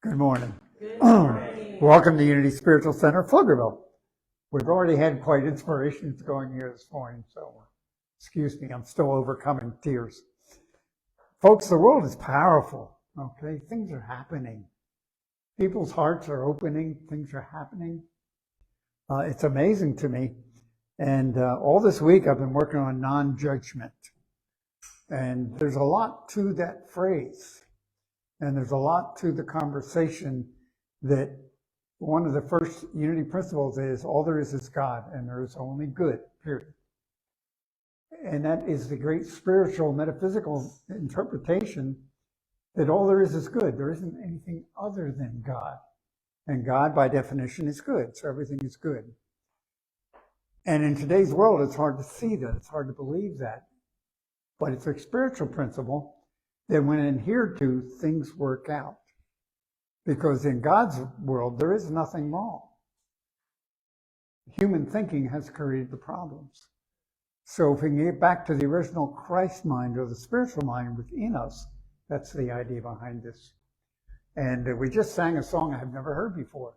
Good morning. Good morning. Welcome to Unity Spiritual Center, Pflugerville. We've already had quite inspirations going here this morning, so excuse me, I'm still overcoming tears. Folks, the world is powerful, okay? Things are happening. People's hearts are opening, things are happening. It's amazing to me. And all this week I've been working on non-judgment. And there's a lot to that phrase. And there's a lot to the conversation that one of the first unity principles is all there is God, and there is only good, period. And that is the great spiritual, metaphysical interpretation that all there is good. There isn't anything other than God. And God, by definition, is good, so everything is good. And in today's world, it's hard to see that. It's hard to believe that. But it's a spiritual principle that when adhered to, things work out. Because in God's world, there is nothing wrong. Human thinking has created the problems. So if we can get back to the original Christ mind or the spiritual mind within us, that's the idea behind this. And we just sang a song I have never heard before.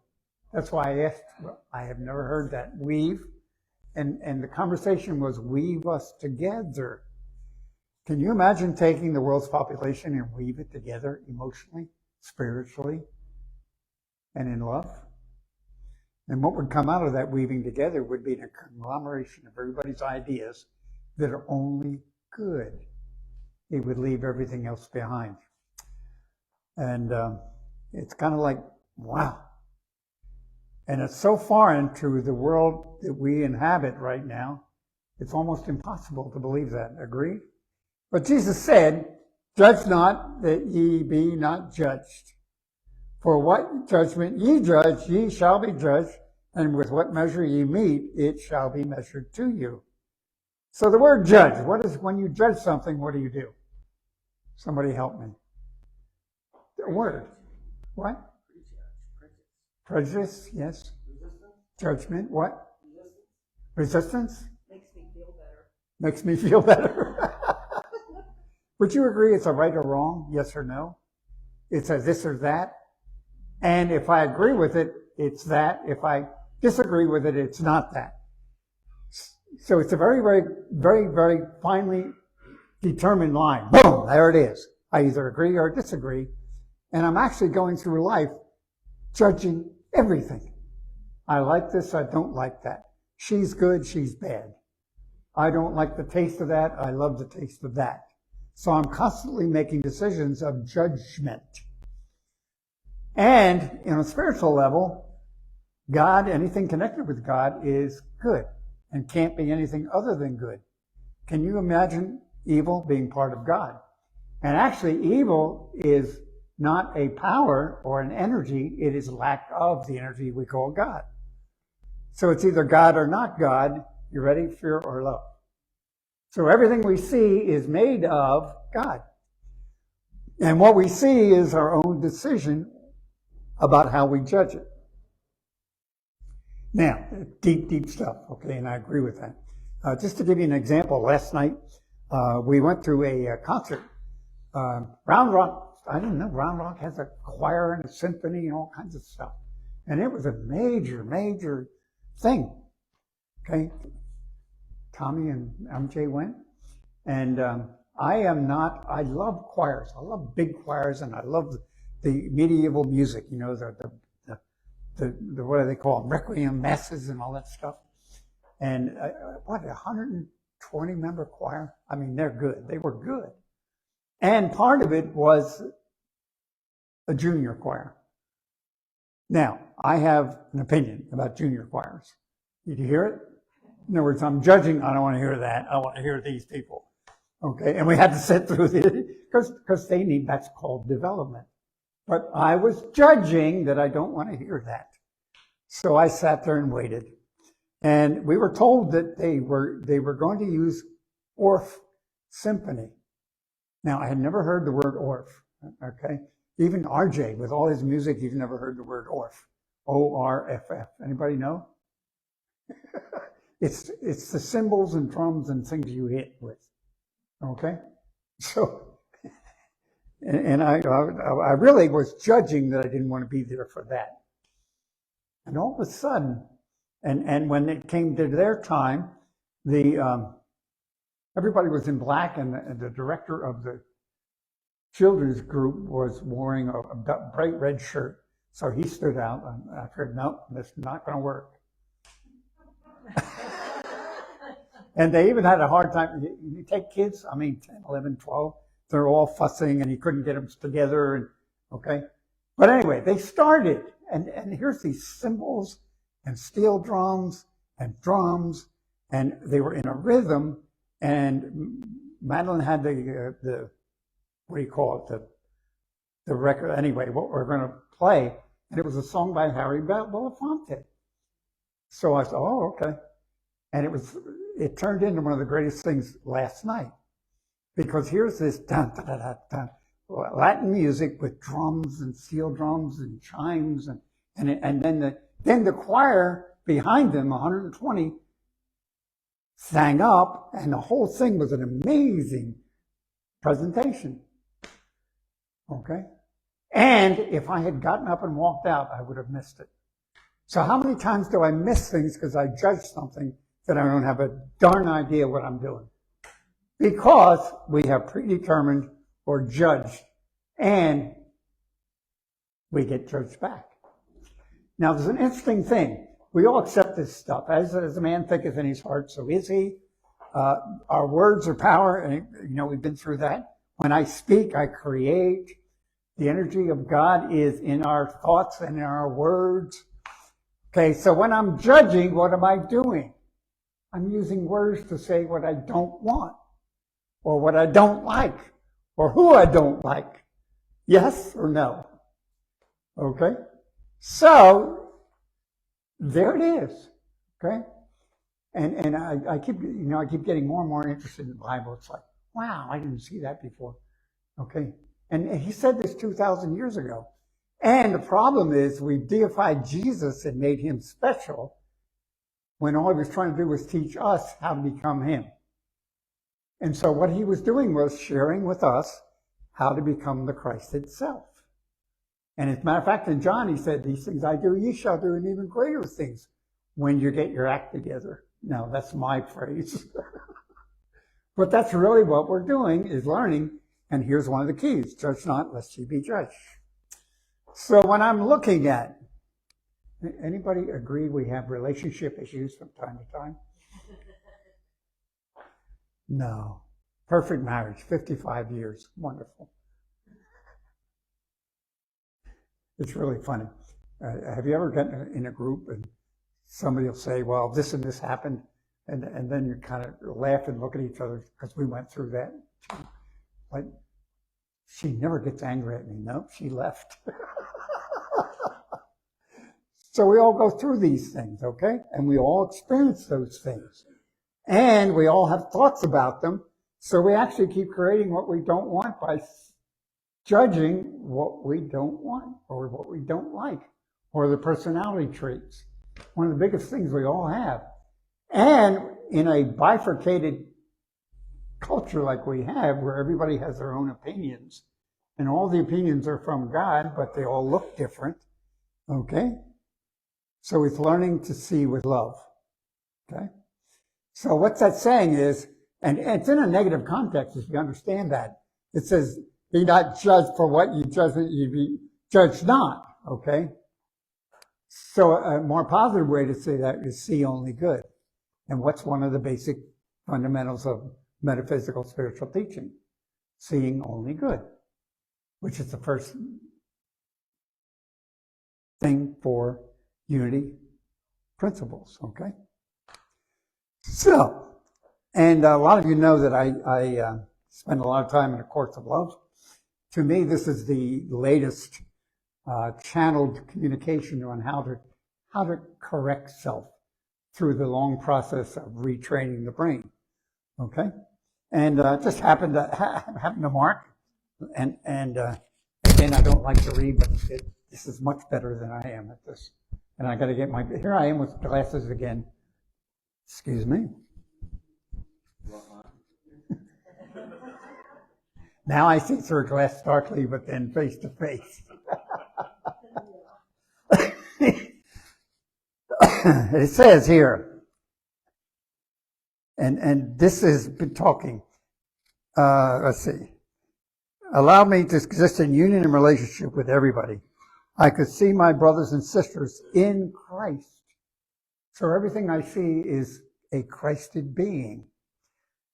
That's why I asked, I have never heard that, weave. And the conversation was, weave us together. Can you imagine taking the world's population and weave it together emotionally, spiritually, and in love? And what would come out of that weaving together would be a conglomeration of everybody's ideas that are only good. It would leave everything else behind. And it's kind of like, wow. And it's so far into the world that we inhabit right now, it's almost impossible to believe that. Agree? But Jesus said, judge not that ye be not judged. For what judgment ye judge, ye shall be judged, and with what measure ye meet, it shall be measured to you. So the word judge, when you judge something, what do? Somebody help me. The word. What? Prejudice, yes. Judgment, what? Resistance? Makes me feel better. Would you agree it's a right or wrong, yes or no? It's a this or that. And if I agree with it, it's that. If I disagree with it, it's not that. So it's a very, very, very, very finely determined line. Boom, there it is. I either agree or disagree. And I'm actually going through life judging everything. I like this, I don't like that. She's good, she's bad. I don't like the taste of that, I love the taste of that. So I'm constantly making decisions of judgment. And on a spiritual level, God, anything connected with God is good and can't be anything other than good. Can you imagine evil being part of God? And actually, evil is not a power or an energy, it is lack of the energy we call God. So it's either God or not God. You ready? Fear or love. So everything we see is made of God. And what we see is our own decision about how we judge it. Now, deep, deep stuff, okay, and I agree with that. Just to give you an example, last night we went to a concert. Round Rock, I didn't know, Round Rock has a choir and a symphony and all kinds of stuff. And it was a major, major thing, okay? Tommy and MJ went, and I love choirs. I love big choirs, and I love the medieval music, you know, the what do they call them, requiem masses and all that stuff. And what, 120 member choir? I mean, they're good. They were good. And part of it was a junior choir. Now, I have an opinion about junior choirs. Did you hear it? In other words, I'm judging, I don't want to hear that. I want to hear these people. Okay, and we had to sit through this because that's called development. But I was judging that I don't want to hear that. So I sat there and waited. And we were told that they were going to use Orff Symphony. Now, I had never heard the word Orff, okay? Even RJ, with all his music, he's never heard the word Orff. O-R-F-F. Anybody know? It's the cymbals and drums and things you hit with, okay? So And I really was judging that I didn't want to be there for that. And all of a sudden, and when it came to their time, everybody was in black, and the director of the children's group was wearing a bright red shirt. So he stood out, and I said, no, this is not going to work. And they even had a hard time. You take kids, 10, 11, 12, they're all fussing, and he couldn't get them together. And okay. But anyway, they started, and here's these cymbals and steel drums, and they were in a rhythm, and Madeline had the what do you call it, the record, anyway, what we're going to play, and it was a song by Harry Belafonte. So I said, oh, okay. And it turned into one of the greatest things last night, because here's this dun, dun, dun, dun, dun, Latin music with drums and steel drums and chimes, and then the choir behind them, 120, sang up, and the whole thing was an amazing presentation. Okay? And if I had gotten up and walked out, I would have missed it. So how many times do I miss things because I judge something that I don't have a darn idea what I'm doing? Because we have predetermined or judged, and we get judged back. Now, there's an interesting thing. We all accept this stuff. As a man thinketh in his heart, so is he. Our words are power, and we've been through that. When I speak, I create. The energy of God is in our thoughts and in our words. Okay, so when I'm judging, what am I doing? I'm using words to say what I don't want, or what I don't like, or who I don't like. Yes or no? Okay? So, there it is. Okay? And I keep getting more and more interested in the Bible. It's like, wow, I didn't see that before. Okay? And he said this 2,000 years ago. And the problem is we deified Jesus and made him special when all he was trying to do was teach us how to become him. And so what he was doing was sharing with us how to become the Christ itself. And as a matter of fact, in John, he said, these things I do, ye shall do, and even greater things when you get your act together. Now, that's my phrase. But that's really what we're doing, is learning. And here's one of the keys. Judge not, lest ye be judged. So when I'm looking at, anybody agree we have relationship issues from time to time? No. Perfect marriage, 55 years. Wonderful. It's really funny. Have you ever gotten in a group and somebody will say, well, this and this happened, and then you kind of laugh and look at each other because we went through that. Like, she never gets angry at me. Nope, she left. So we all go through these things, okay? And we all experience those things. And we all have thoughts about them. So we actually keep creating what we don't want by judging what we don't want or what we don't like, or the personality traits. One of the biggest things we all have. And in a bifurcated culture like we have, where everybody has their own opinions, and all the opinions are from God, but they all look different, okay? So it's learning to see with love, okay? So what that's saying is, and it's in a negative context if you understand that. It says, be not judged for what you judge, you be judged not, okay? So a more positive way to say that is see only good. And what's one of the basic fundamentals of metaphysical spiritual teaching? Seeing only good, which is the first thing for unity principles, okay? So, and a lot of you know that I spend a lot of time in A Course of Love. To me, this is the latest channeled communication on how to correct self through the long process of retraining the brain. Okay, and just happened to Mark, and again, I don't like to read, but this is much better than I am at this. And I got to get here I am with glasses again. Excuse me. Now I see through a glass darkly, but then face to face. It says here, and this has been talking, let's see, allow me to exist in union and relationship with everybody. I could see my brothers and sisters in Christ. So everything I see is a Christed being.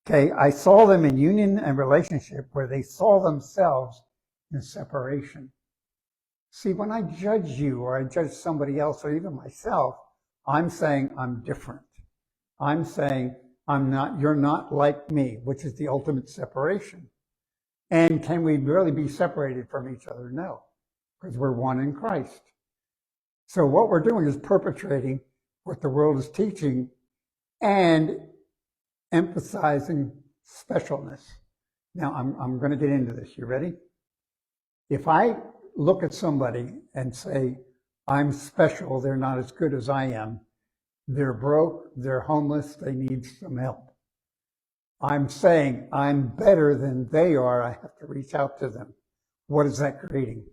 Okay, I saw them in union and relationship where they saw themselves in separation. See, when I judge you or I judge somebody else or even myself, I'm saying I'm different. I'm saying you're not like me, which is the ultimate separation. And can we really be separated from each other? No, because we're one in Christ. So what we're doing is perpetrating what the world is teaching and emphasizing specialness. Now, I'm going to get into this. You ready? If I look at somebody and say, I'm special, they're not as good as I am, they're broke, they're homeless, they need some help. I'm saying I'm better than they are, I have to reach out to them. What is that creating?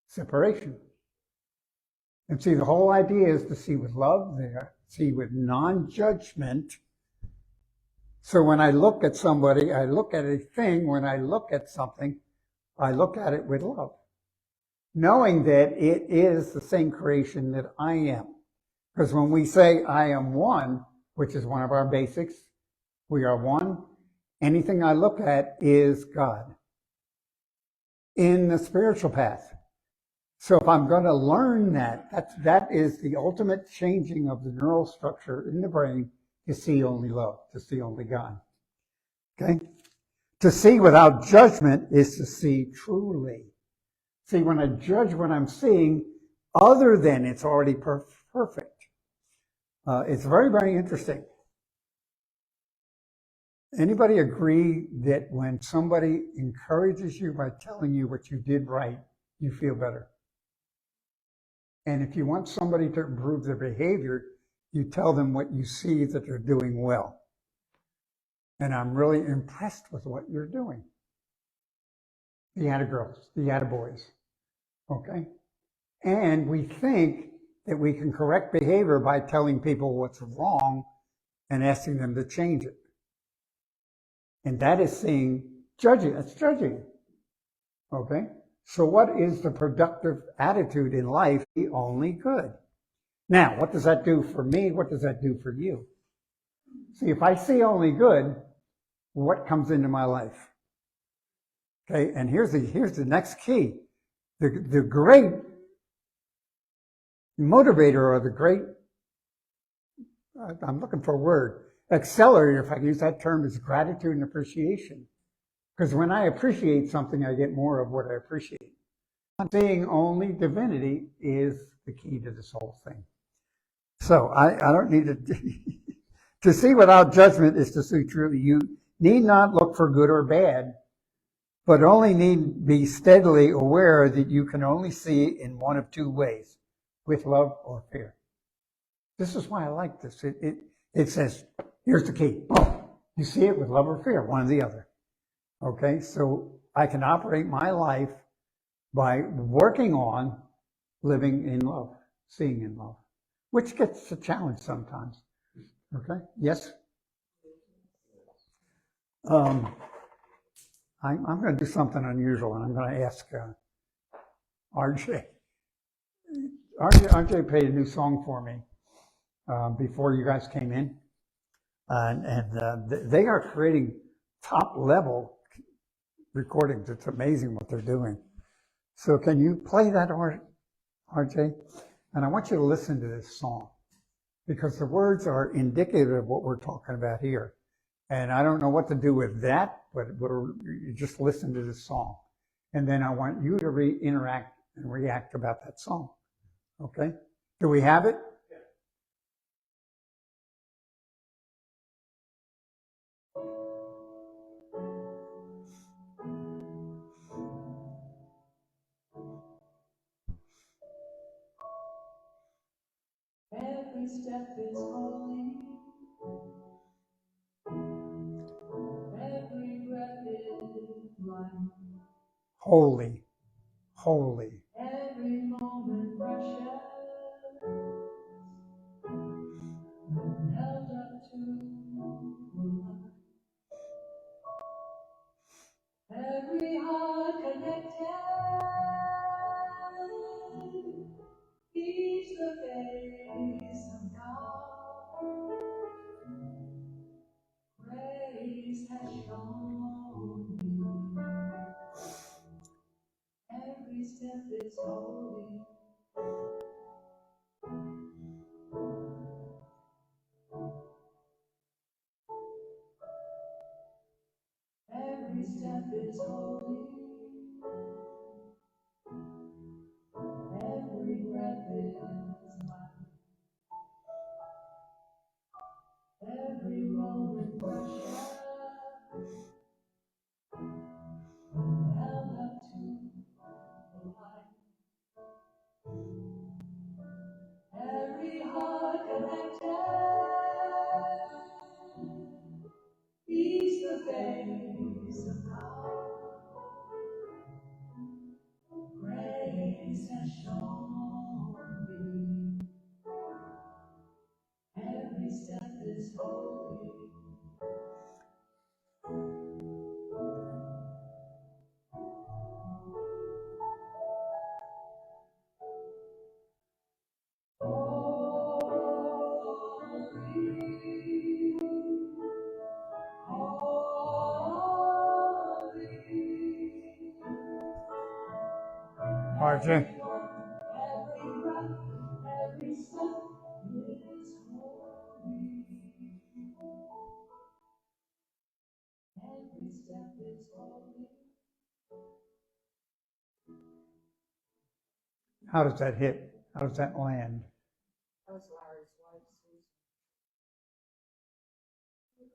Separation. And see, the whole idea is to see with love there, see with non-judgment. So when I look at somebody, I look at a thing, when I look at something, I look at it with love, knowing that it is the same creation that I am. Because when we say I am one, which is one of our basics, we are one, anything I look at is God in the spiritual path. So if I'm going to learn that is the ultimate changing of the neural structure in the brain to see only love, to see only God. Okay? To see without judgment is to see truly. See, when I judge what I'm seeing, other than it's already perfect. It's very, very interesting. Anybody agree that when somebody encourages you by telling you what you did right, you feel better? And if you want somebody to improve their behavior, you tell them what you see that they're doing well. And I'm really impressed with what you're doing. The atta-girls, the atta-boys, okay? And we think that we can correct behavior by telling people what's wrong and asking them to change it. And that is saying, judging, that's judging, okay? So what is the productive attitude in life? Be only good. Now, what does that do for me? What does that do for you? See, if I see only good, what comes into my life? Okay, and here's the next key. The great motivator or the great, I'm looking for a word, accelerator, if I can use that term, is gratitude and appreciation. Because when I appreciate something, I get more of what I appreciate. Seeing only divinity is the key to this whole thing. So I don't need to, to see without judgment is to see truly. You need not look for good or bad, but only need be steadily aware that you can only see in one of two ways, with love or fear. This is why I like this. It says, here's the key. Oh, you see it with love or fear, one or the other. Okay, so I can operate my life by working on living in love, seeing in love, which gets a challenge sometimes. Okay, yes? I'm going to do something unusual, and I'm going to ask RJ. RJ played a new song for me before you guys came in, and they are creating top level recordings. It's amazing what they're doing. So can you play that, RJ? And I want you to listen to this song because the words are indicative of what we're talking about here. And I don't know what to do with that, but you just listen to this song. And then I want you to interact and react about that song. Okay? Do we have it? Every step is holy. Every breath is holy, holy. Every moment precious, held up to every heart connected, keeps the face of God. Grace has shown me. Every step is holy. Every step is holy. Every breath is mine. Every moment precious. Held up to the light. Every heart connected. He's the face of God. Grace has shown me. Every step is holy. RJ? Every breath, every step is holy. Every step is holy. How does that hit? How does that land? That was Larry's wife, Susan.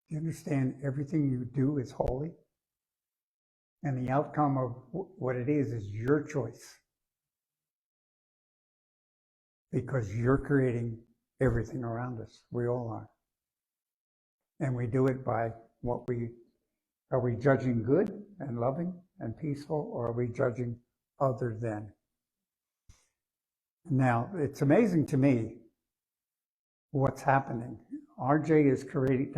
Do you understand everything you do is holy? And the outcome of what it is your choice. Because you're creating everything around us. We all are. And we do it by are we judging good and loving and peaceful, or are we judging other than? Now, it's amazing to me what's happening. RJ is creating,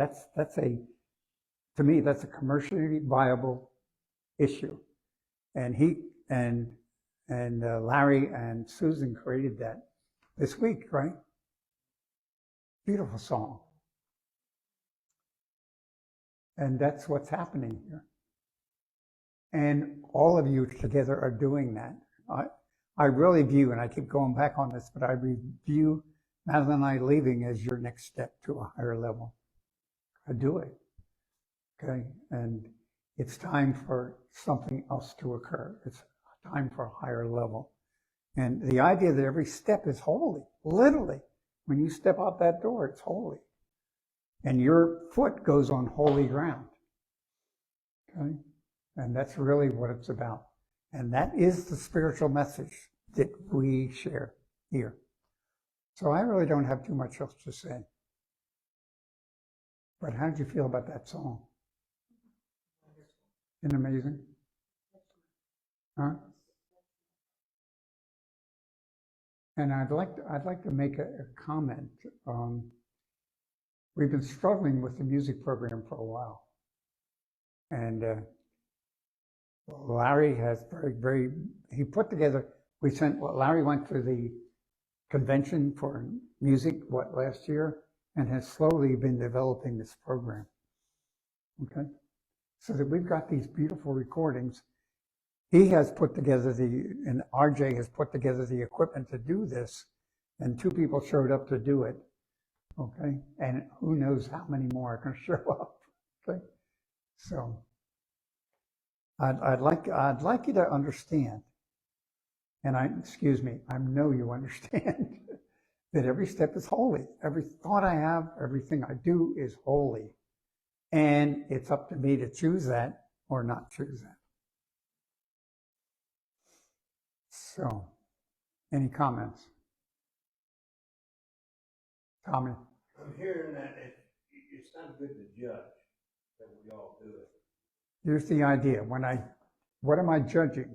to me, that's a commercially viable issue. And Larry and Susan created that this week, right? Beautiful song. And that's what's happening here. And all of you together are doing that. I really view, and I keep going back on this, but I view Madeline and I leaving as your next step to a higher level. I do it. Okay? And it's time for something else to occur. It's time for a higher level. And the idea that every step is holy, literally, when you step out that door, it's holy. And your foot goes on holy ground. Okay? And that's really what it's about. And that is the spiritual message that we share here. So I really don't have too much else to say. But how did you feel about that song? Isn't it amazing? Huh? And I'd like to make a comment. We've been struggling with the music program for a while. And Larry has he put together, Larry went to the convention for music, last year, and has slowly been developing this program. Okay? So that we've got these beautiful recordings. He has put together and RJ has put together the equipment to do this, and 2 people showed up to do it. Okay? And who knows how many more are going to show up. Okay? So I'd like you to understand, and I know you understand that every step is holy. Every thought I have, everything I do is holy. And it's up to me to choose that or not choose that. So, any comments? Tommy? I'm hearing that it's not good to judge, that we all do it. Here's the idea. What am I judging?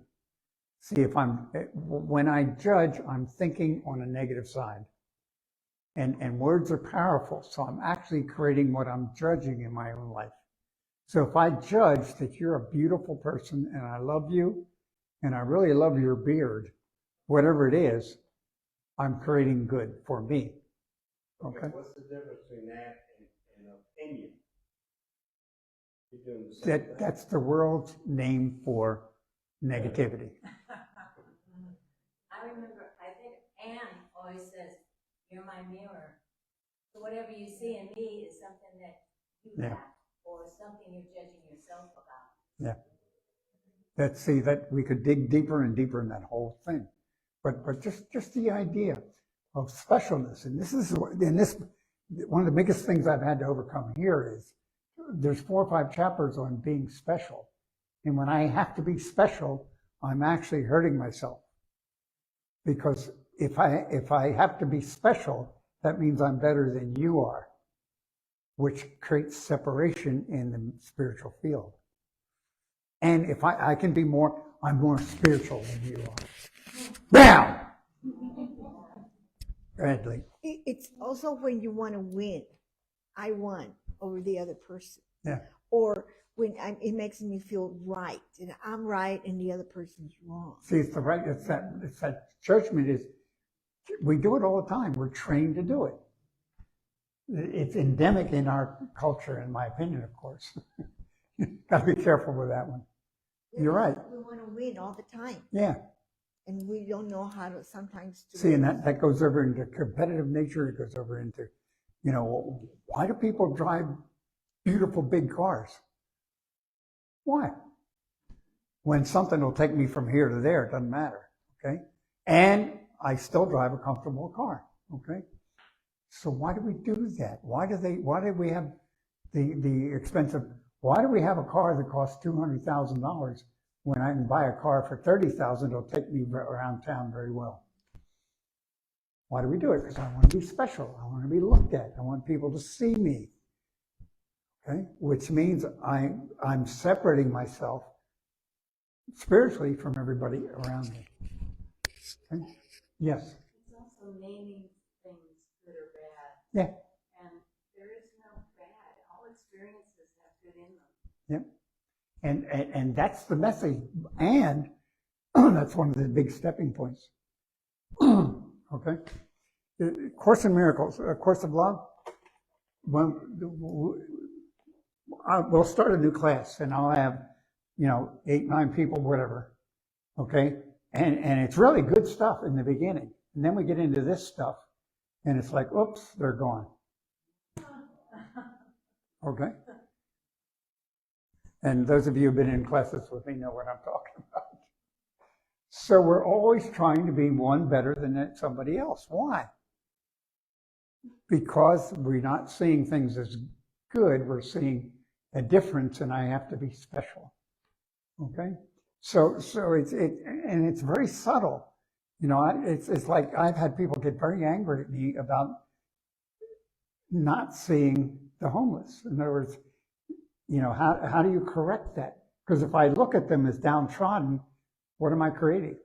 See, when I judge, I'm thinking on a negative side. And words are powerful, so I'm actually creating what I'm judging in my own life. So if I judge that you're a beautiful person and I love you, and I really love your beard, whatever it is, I'm creating good for me. Okay? What's the difference between that and opinion? You're doing the same thing. That's the world's name for negativity. I remember, I think Anne always says, "You're my mirror." So whatever you see in me is something that you Yeah. have, or something you're judging yourself about. Yeah. That we could dig deeper and deeper in that whole thing. But just the idea of specialness, and one of the biggest things I've had to overcome here is there's 4 or 5 chapters on being special. And when I have to be special, I'm actually hurting myself. Because if I have to be special, that means I'm better than you are, which creates separation in the spiritual field. And if I can be I'm more spiritual than you are. Bam! Bradley. It's also when you want to win. I won over the other person. Yeah. Or when it makes me feel right, and I'm right and the other person's wrong. See, it's that judgment we do it all the time. We're trained to do it. It's endemic in our culture, in my opinion, of course. Got to be careful with that one. You're right. We want to win all the time, Yeah. and we don't know how to sometimes do See, it. and that goes over into competitive nature. It goes over into, why do people drive beautiful big cars? Why? When something will take me from here to there, it doesn't matter. Okay? And I still drive a comfortable car. Okay? So why do we do that? Why do we have the expensive, why do we have a car that costs $200,000 when I can buy a car for $30,000 it'll take me around town very well? Why do we do it? Because I want to be special. I want to be looked at. I want people to see me. Okay? Which means I'm separating myself spiritually from everybody around me. Okay? Yes. It's also naming things good or bad. Yeah. And there is no bad. All experiences have good in them. Yep. And that's the message. And that's one of the big stepping points. Okay? The Course in Miracles, Course of Love. We'll start a new class, and I'll have, 8, 9 people, whatever. Okay? And it's really good stuff in the beginning. And then we get into this stuff, and it's like, oops, they're gone. Okay? And those of you who've been in classes with me know what I'm talking about. So we're always trying to be one better than somebody else. Why? Because we're not seeing things as good, we're seeing a difference, and I have to be special. Okay? So it's very subtle. It's like I've had people get very angry at me about not seeing the homeless. In other words, how do you correct that? Because if I look at them as downtrodden, what am I creating?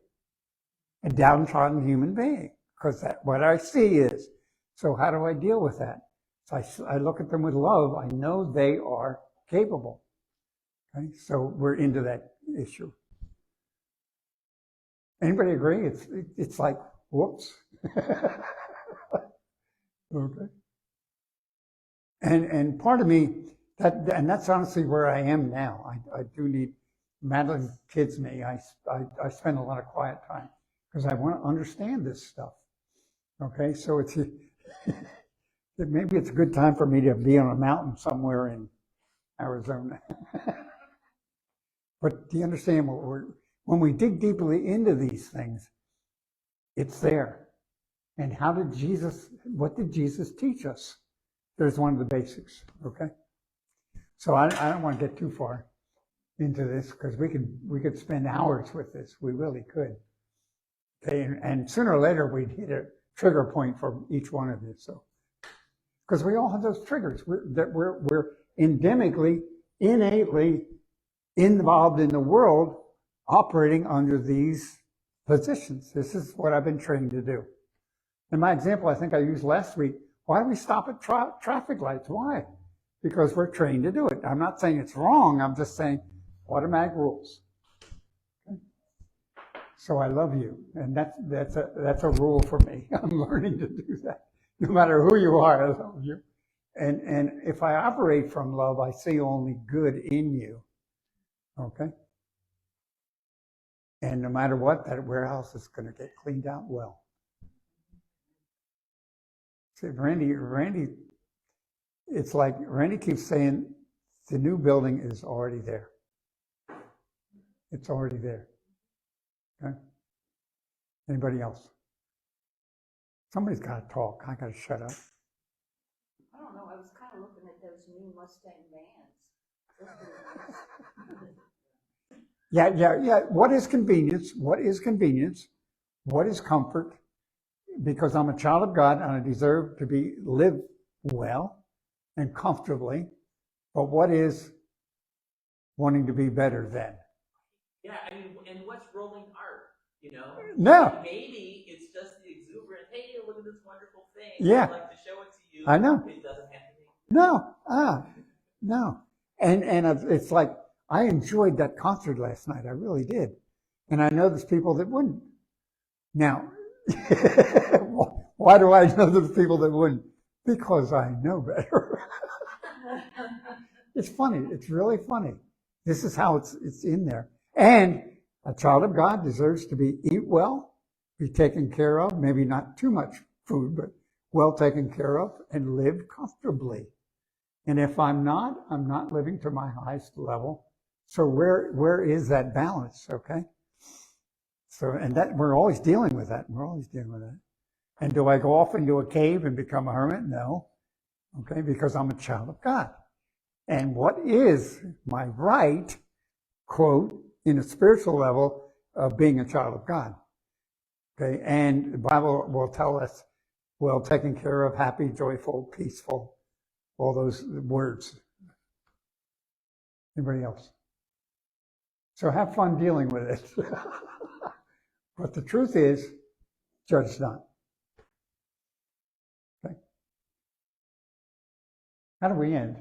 A downtrodden human being. Because what I see is. So how do I deal with that? So I look at them with love. I know they are capable. Okay? So we're into that issue. Anybody agree? It's like, whoops. Okay. And part of me, that's honestly where I am now. I do need, Madeline kids me. I spend a lot of quiet time because I want to understand this stuff. Okay, so maybe it's a good time for me to be on a mountain somewhere in Arizona. But do you understand when we dig deeply into these things, it's there. And what did Jesus teach us? There's one of the basics, okay? So I don't want to get too far into this because we could spend hours with this. We really could. Okay, and sooner or later we'd hit a trigger point for each one of you. So, because we all have those triggers we're endemically, innately involved in the world operating under these positions. This is what I've been trained to do. In my example, I think I used last week, why do we stop at traffic lights? Why? Because we're trained to do it. I'm not saying it's wrong. I'm just saying automatic rules. Okay? So I love you, and that's a rule for me. I'm learning to do that. No matter who you are, I love you. And if I operate from love, I see only good in you. Okay? And no matter what, that warehouse is going to get cleaned out well. See, Randy, it's like Randy keeps saying the new building is already there. It's already there. Okay? Anybody else? Somebody's got to talk. I got to shut up. I don't know, I was kind of looking at those new Mustang vans. Those were nice. Yeah. What is convenience? What is convenience? What is comfort? Because I'm a child of God and I deserve to live well and comfortably. But what is wanting to be better than? Yeah, I mean, and what's rolling art, you know? No. Maybe it's just the exuberant, hey, look at this wonderful thing. Yeah. I'd like to show it to you. I know. It doesn't have to be. No. And it's like, I enjoyed that concert last night. I really did. And I know there's people that wouldn't. Now, why do I know there's people that wouldn't? Because I know better. It's funny. It's really funny. This is how it's in there. And a child of God deserves to eat well, be taken care of, maybe not too much food, but well taken care of, and live comfortably. And if I'm not living to my highest level. So where is that balance? Okay. So, and that we're always dealing with that. We're always dealing with that. And do I go off into a cave and become a hermit? No. Okay, because I'm a child of God. And what is my right, quote, in a spiritual level of being a child of God? Okay, and the Bible will tell us, well taken care of, happy, joyful, peaceful, all those words. Anybody else? So have fun dealing with it. But the truth is, judge not. Okay. How do we end?